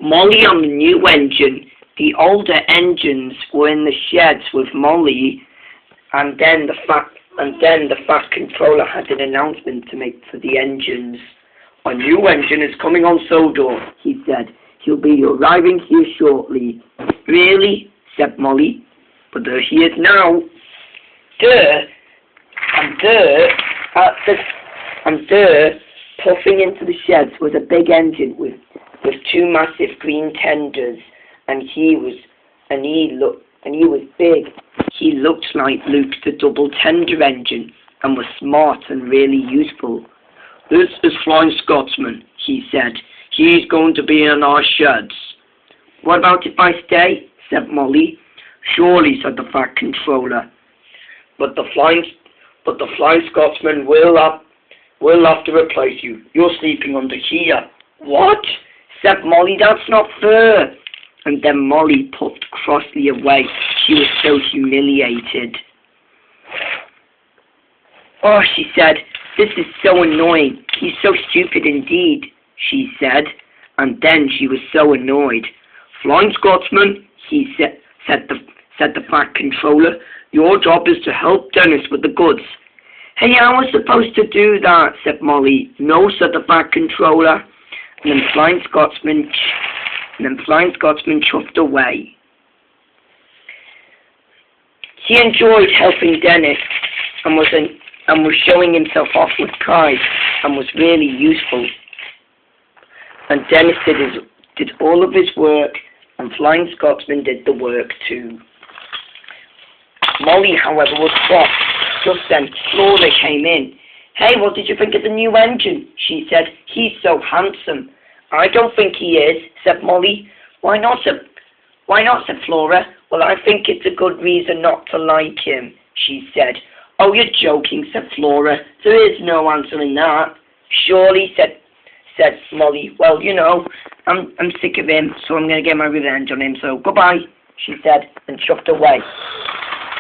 Molly on the new engine. The older engines were in the sheds with Molly, and then the Fat Controller had an announcement to make for the engines. "A new engine is coming on Sodor," he said. "He'll be arriving here shortly." "Really?" said Molly. "But there he is now." There, puffing into the sheds, was a big engine with two massive green tenders, and he was big. He looked like Luke the double tender engine, and was smart and really useful. "This is Flying Scotsman," he said. "He's going to be in our sheds." "What about if I stay?" said Molly. "Surely," said the Fat Controller. But the Flying Scotsman will have to replace you. You're sleeping under here." "What?" said Molly. "That's not fair." And then Molly puffed crossly away. She was so humiliated. "Oh," she said, "this is so annoying. He's so stupid indeed," she said. And then she was so annoyed. "Flying Scotsman," said the Fat Controller, "your job is to help Dennis with the goods." "Hey, I was supposed to do that," said Molly. "No," said the Fat Controller. And then Flying Scotsman chuffed away. He enjoyed helping Dennis and was showing himself off with pride and was really useful. And Dennis did all of his work, and Flying Scotsman did the work too. Molly, however, was cross. Just then, Flora came in. "Hey, what did you think of the new engine?" she said. "He's so handsome." "I don't think he is," said Molly. Why not, said Flora. "Well, I think it's a good reason not to like him," she said. "Oh, you're joking," said Flora. "There is no answering that." "Surely," said Molly. "Well, you know, I'm sick of him, so I'm going to get my revenge on him, so goodbye," she said, and chuffed away.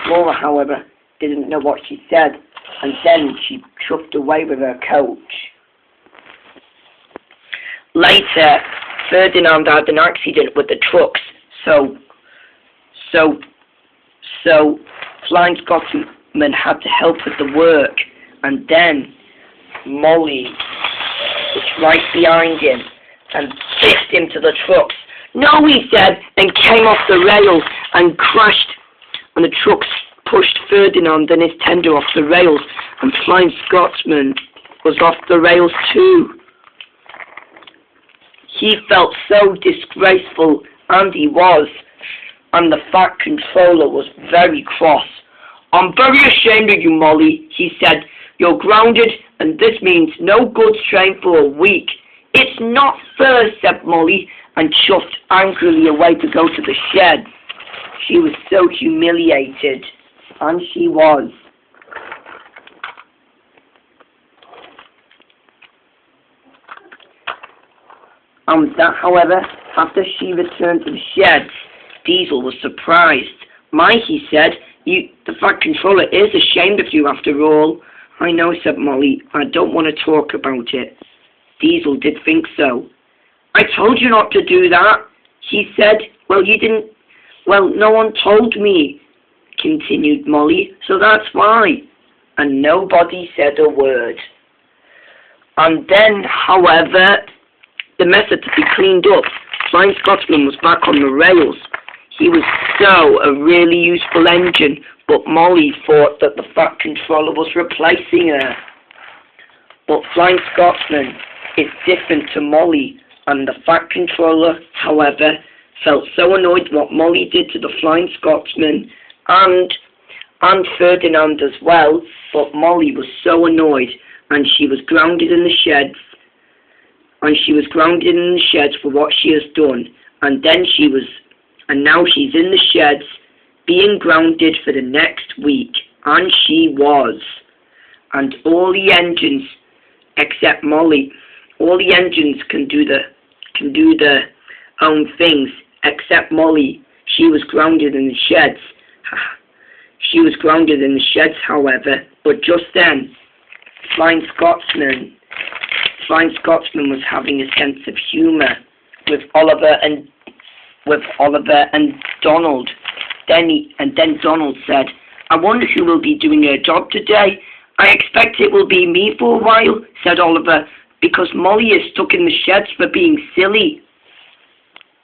Flora, however, didn't know what she said, and then she chuffed away with her coach. Later, Ferdinand had an accident with the trucks, so Flying Scotsman had to help with the work, and then Molly was right behind him and fixed him to the trucks. "No," he said, and came off the rails and crashed, and the trucks pushed Ferdinand and his tender off the rails, and Flying Scotsman was off the rails too. He felt so disgraceful, and he was, and the Fat Controller was very cross. "I'm very ashamed of you, Molly," he said. "You're grounded, and this means no goods train for a week." "It's not fair," said Molly, and chuffed angrily away to go to the shed. She was so humiliated, and she was. However, after she returned to the sheds, Diesel was surprised. "My," he said, the Fat Controller is ashamed of you after all." "I know," said Molly. "I don't want to talk about it." Diesel did think so. "I told you not to do that," he said. "Well, you didn't. Well, no one told me," continued Molly, "so that's why." And nobody said a word. And then, however, the mess had to be cleaned up. Flying Scotsman was back on the rails. He was a really useful engine, but Molly thought that the Fat Controller was replacing her. But Flying Scotsman is different to Molly, and the Fat Controller, however, felt so annoyed what Molly did to the Flying Scotsman and Ferdinand as well, but Molly was so annoyed, and she was grounded in the sheds. And she was grounded in the sheds for what she has done. And now she's in the sheds, being grounded for the next week. And she was. And all the engines, except Molly, all the engines can do their own things, except Molly. She was grounded in the sheds. She was grounded in the sheds, however. But just then, Flying Scotsman was having a sense of humour, with Oliver and Donald. Then Donald said, "I wonder who will be doing her job today." "I expect it will be me for a while," said Oliver, "because Molly is stuck in the sheds for being silly."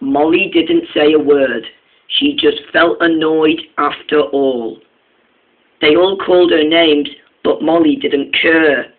Molly didn't say a word. She just felt annoyed after all. They all called her names, but Molly didn't care.